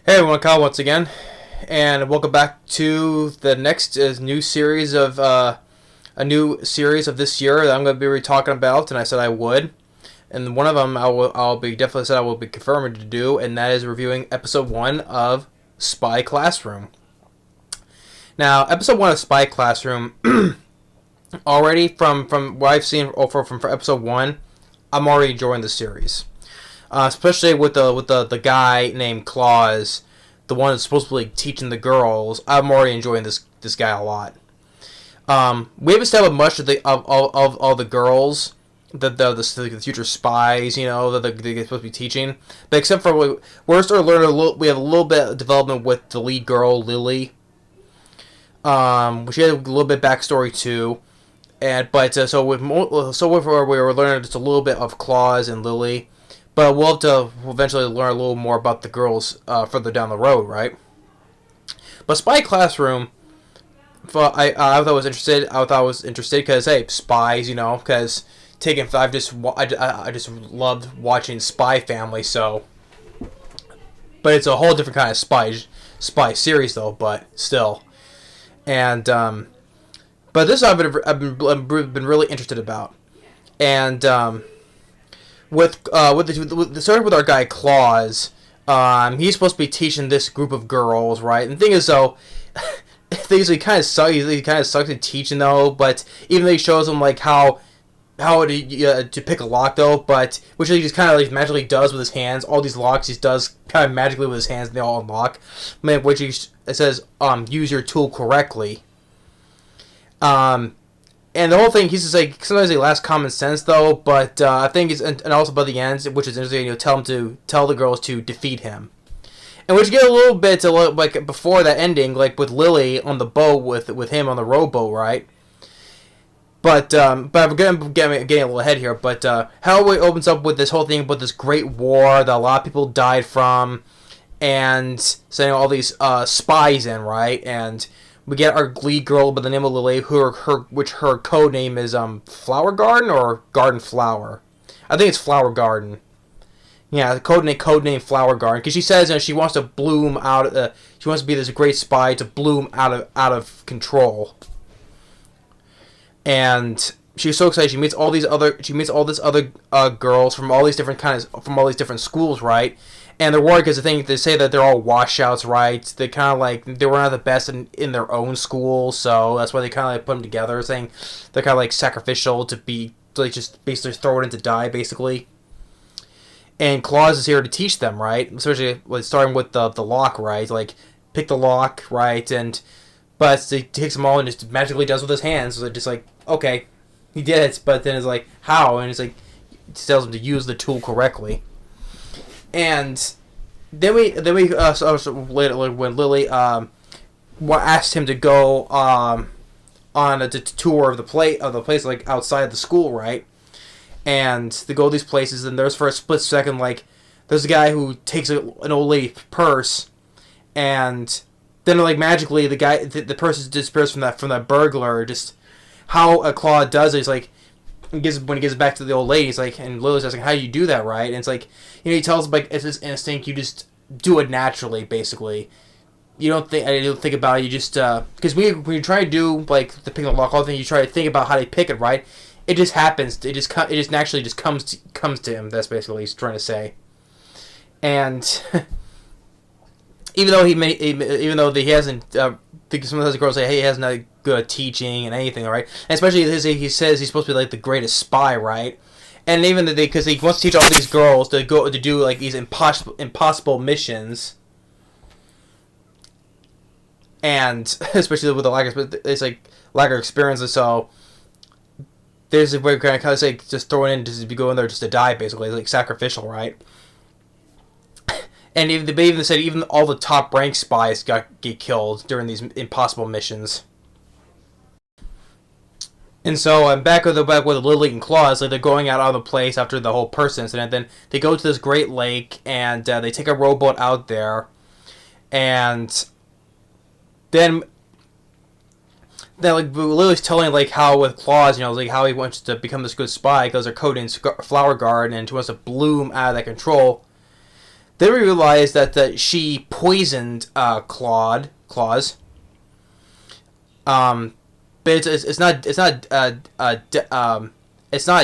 Hey everyone, Kyle once again, and welcome back to the next new series of this year that I'm going to be talking about, and I said I would, and one of them I'll be definitely said I will be confirmed to do, and that is reviewing episode 1 of Spy Classroom. Now, episode 1 of Spy Classroom, already from what I've seen from episode 1, I'm already enjoying the series. Especially with the guy named Claus, the one that's supposed to be teaching the girls. I'm already enjoying this guy a lot. We haven't established much of the girls, the future spies, that they're supposed to be teaching. But except for we're starting to learn we have a little bit of development with the lead girl, Lily. She had a little bit of backstory too. So with where we were learning just a little bit of Claus and Lily. But we'll have to eventually learn a little more about the girls further down the road, right? But Spy Classroom, I thought I was interested. I thought I was interested because hey, spies, because I just loved watching Spy Family. So, but it's a whole different kind of spy series though. But still, and but this I've been really interested about, and starting with our guy Claus, he's supposed to be teaching this group of girls, right? And the thing is, though, he kind of sucks at teaching, though. But even though he shows them like how to pick a lock, though, but which he just kind of magically does with his hands. All these locks he does kind of magically with his hands, and they all unlock. Which it says, use your tool correctly. And the whole thing, he's just like, sometimes he lacks common sense, though, but I think it's, and also by the end, which is interesting, tell the girls to defeat him. And we get a little bit to, like, before that ending, like, with Lily on the boat with him on the rowboat, right? But I'm getting a little ahead here, but Hellboy opens up with this whole thing about this great war that a lot of people died from, and sending all these spies in, right? And we get our lead girl by the name of Lily, which her code name is Flower Garden or Garden Flower. I think it's Flower Garden. Yeah, the code name Flower Garden, because she says she wants to bloom out. She wants to be this great spy to bloom out of control. And she's so excited. She meets all these other girls from all these different schools, right? And they're worried because they say that they're all washouts, right? They kind of they were not the best in their own school, so that's why they kind of put them together, saying they're kind of sacrificial to be just basically throw it in to die, basically. And Claus is here to teach them, right? Especially starting with the lock, right? Pick the lock, right? But he takes them all and just magically does with his hands. So just okay, he did it, but then it's how? And it's he tells them to use the tool correctly. And then we later when Lily asked him to go on a tour of the place outside the school, right? And they go to these places, and there's for a split second there's a guy who takes an old lady purse, and then magically the purse disappears from that burglar. Just how a Claw does it, when he gives it back to the old lady, and Lily's asking, how do you do that, right? And it's he tells him, it's this instinct, you just do it naturally, basically. You don't think about it, you just, because when you try to do, the pick the lock, all the thing, you try to think about how to pick it, right? It just happens, it just naturally just comes to him, that's basically what he's trying to say. And, even though he hasn't, sometimes the girls say, hey, he hasn't had good at teaching and anything, right? And especially he says he's supposed to be the greatest spy, right? And even because he wants to teach all these girls to go to do these impossible missions, and especially with the lack of experience, so there's a way to kind of say just throw it in just to go in there just to die, basically, sacrificial, right? And they even said even all the top rank spies get killed during these impossible missions. And so I'm back with Lily and Claus. They're going out on the place after the whole person incident. Then they go to this great lake, and they take a rowboat out there. And then Lily's telling how with Claus, how he wants to become this good spy because they're coding Flower Garden, and he wants to bloom out of that control. Then we realize that she poisoned Claus. But it's not a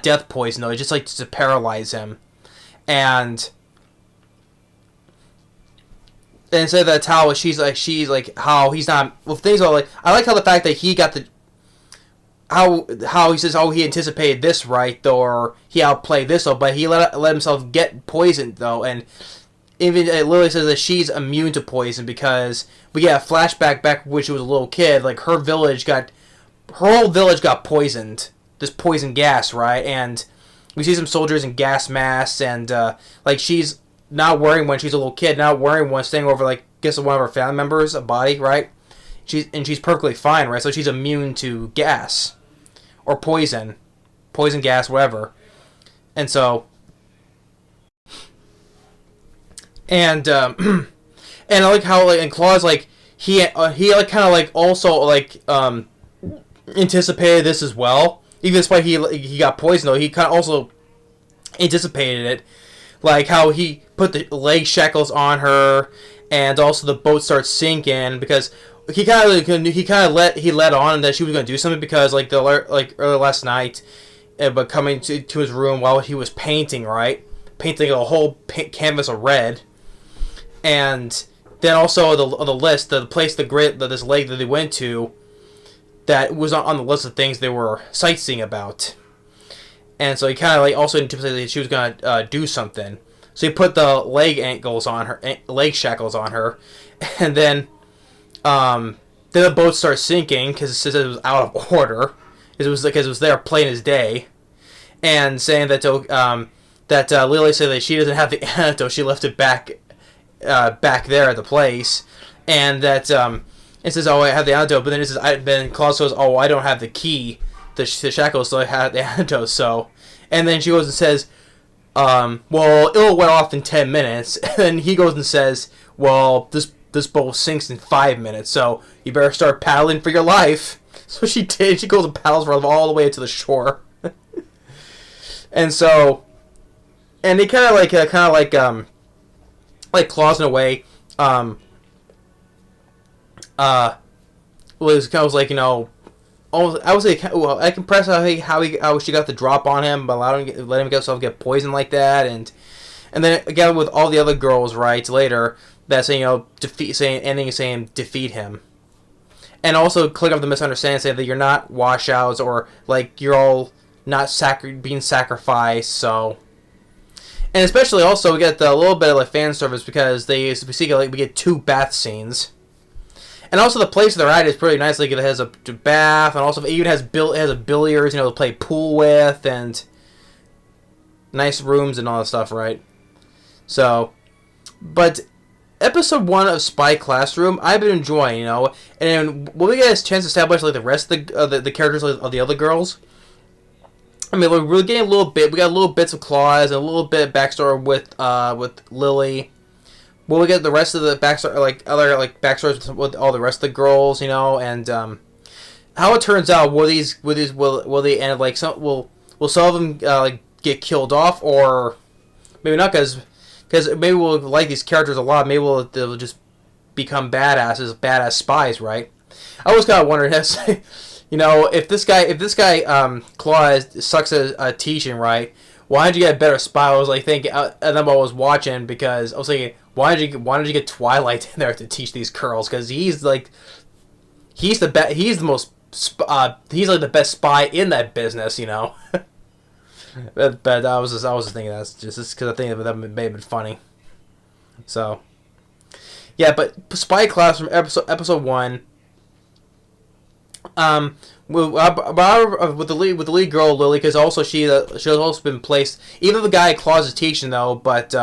death poison though. It's just like to paralyze him, and say that's how she's like how he's not. Well, things are like I like how the fact that he got the how he says he anticipated this right though, or he outplayed this though, but he let himself get poisoned though, and even Lily says that she's immune to poison because we get a flashback back when she was a little kid. Like her whole village got poisoned. This poison gas, right? And we see some soldiers in gas masks, and like she's not wearing one. She's a little kid, not wearing one, staying over like one of her family members' a body, right? She's perfectly fine, right? So she's immune to gas or poison gas, whatever. And so. And and I like how like in Claus like he like kind of like also like anticipated this as well. Even despite he got poisoned though, he kind of also anticipated it, like how he put the leg shackles on her, and also the boat starts sinking because he let on that she was gonna do something because like early last night, but coming to his room while he was painting a whole canvas of red. And then also on the list, this lake that they went to, that was on the list of things they were sightseeing about. And so he kind of like also anticipated that she was gonna do something. So he put the leg shackles on her, and then the boat starts sinking because it says it was out of order. Because it was there plain as day, and saying that Lily said that she doesn't have the antidote. She left it back there at the place, and that it says, "Oh, I have the antidote," but then it says, then Claus says, "Oh, I don't have the key, the shackles, so I have the antidote." So, and then she goes and says, "Well, it'll wear off in 10 minutes," and then he goes and says, "Well, this boat sinks in 5 minutes, so you better start paddling for your life." So she did. She goes and paddles all the way to the shore, and so, and they kind of like Claus in a way, was like, you know, almost, I would say, well, I can press how she got the drop on him, but let him get poisoned like that, and then again with all the other girls, right, later, that saying, you know, defeat him, and also clear up the misunderstanding, saying that you're not washouts, or like you're all not being sacrificed, so. And especially also we get a little bit of like fan service because we get 2 bath scenes, and also the place they're at is pretty nice. Like it has a bath, and also it even has a billiards, you know, to play pool with, and nice rooms and all that stuff, right? So, but episode 1 of Spy Classroom I've been enjoying, you know, and when we get a chance to establish like the rest of the characters of the other girls. I mean, we're getting a little bit. We got little bits of Claus and a little bit of backstory with Lily. Well, we get the rest of the backstory, like other like backstories with all the rest of the girls, you know, and how it turns out. Will they end like will some of them like get killed off, or maybe not because maybe we'll like these characters a lot. Maybe they'll just become badass spies, right? I was kind of wondering you know, if this guy Claus sucks at teaching, right? Why did you get a better spy? I was like thinking, and then I was watching because I was thinking, why did you get Twilight in there to teach these girls? Because he's the best spy in that business, you know. but I was just thinking that's just because I think that may have been funny. So yeah, but Spy Class from episode 1. With the lead girl Lily, because also she's also been placed. Even the guy Claus is teaching though, but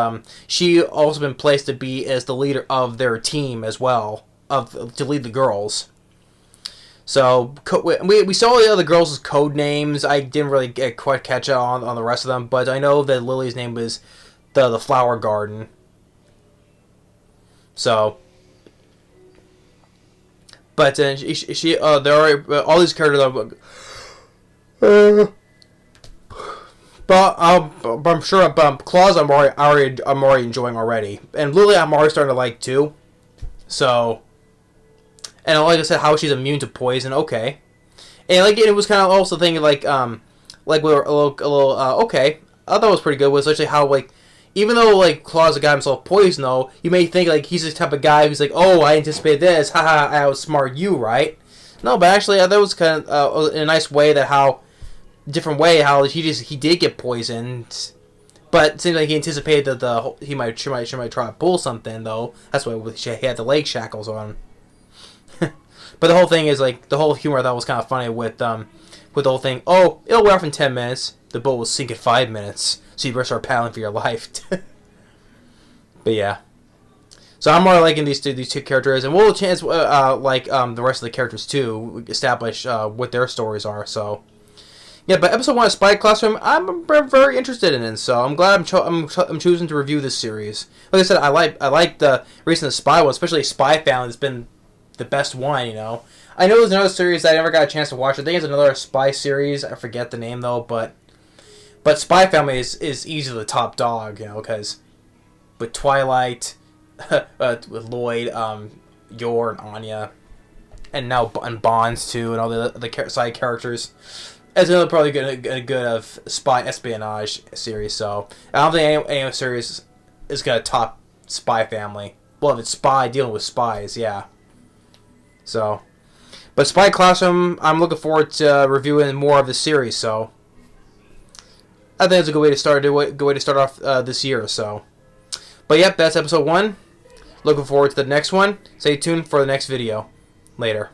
she also been placed to be as the leader of their team as well, to lead the girls. So we saw the other girls' code names. I didn't really quite catch on the rest of them, but I know that Lily's name was the Flower Garden. So. But there are all these characters. But I'm sure. Claws, I'm already enjoying already, and Lily, I'm already starting to like too. So, and like I said, how she's immune to poison. Okay, and like it was kind of also thinking like we were okay. I thought it was pretty good. Was actually how like even though like Claws got himself poisoned, though, you may think like he's the type of guy who's like, oh, I anticipated this, haha, I outsmart you, right? No, but actually, that was kind of in a nice way that how different way how he did get poisoned, but it seems like he anticipated that she might try to pull something though. That's why he had the leg shackles on. But the whole thing is like the whole humor I thought was kind of funny with the whole thing. Oh, it'll wear off in 10 minutes. The boat will sink in 5 minutes, so you better start paddling for your life. But yeah, so I'm more liking these two characters, and we'll chance the rest of the characters too establish what their stories are. So yeah, but episode 1 of Spy Classroom, I'm very interested in it. So I'm glad I'm choosing to review this series. Like I said, I like the recent Spy one, especially Spy Family. Has been the best one, you know. I know there's another series that I never got a chance to watch. I think it's another spy series. I forget the name though, but Spy Family is easily the top dog, you know, because with Twilight, with Lloyd, Yor, and Anya, and now Bonds too, and all the side characters. It's another probably good of spy espionage series. So I don't think any series is gonna top Spy Family. Well, if it's spy dealing with spies, yeah. So, but Spy Classroom, I'm looking forward to reviewing more of the series. So, I think it's a good way to start. Off this year. So, but yep, that's episode 1. Looking forward to the next one. Stay tuned for the next video. Later.